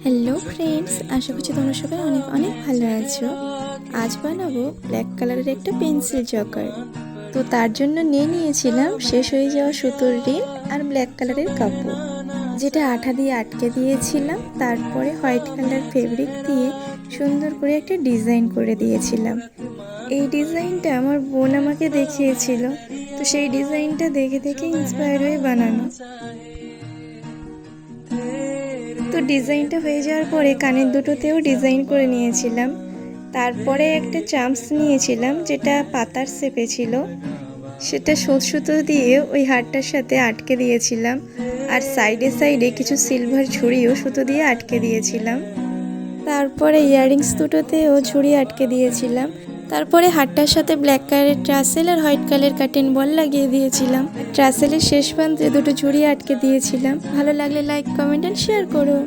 Hello friends, আশা করছি তোমরা সবাই অনেক অনেক ভালো আছো। আজ বানাবো ব্ল্যাক কালারের একটা পেন্সিল চকার। তো তার জন্য নিয়েছিলাম শেষ হয়ে যাওয়া সুতোর রিল আর ব্ল্যাক কালারের কাপড়, যেটা আঠা দিয়ে আটকে দিয়েছিলাম। তারপরে হোয়াইট কালার ফেব্রিক দিয়ে সুন্দর করে একটা ডিজাইন করে দিয়েছিলাম। এই ডিজাইনটা আমার বোন আমাকে দেখিয়েছিল, তো সেই ডিজাইনটা দেখে দেখে ইন্সপায়ার হয়ে বানানো। তো ডিজাইনটা হয়ে যাওয়ার পরে কানের দুটোতেও ডিজাইন করে নিয়েছিলাম। তারপরে একটা চাম্পস নিয়েছিলাম যেটা পাতার শেপে ছিল, সেটা সুতো দিয়ে ওই হারটার সাথে আটকে দিয়েছিলাম। আর সাইডে সাইডে কিছু সিলভার ঝুড়িও সুতো দিয়ে আটকে দিয়েছিলাম। তারপরে ইয়াররিংস দুটোতেও ঝুড়ি আটকে দিয়েছিলাম। তারপরে হারটার সাথে ব্ল্যাক কালারের ট্রাসেল আর হোয়াইট কালারের কাটিং বল লাগিয়ে দিয়েছিলাম। ট্রাসেলের শেষ প্রান্তে দুটো ঝুড়ি আটকে দিয়েছিলাম। ভালো লাগলে লাইক, কমেন্ট এন্ড শেয়ার করো।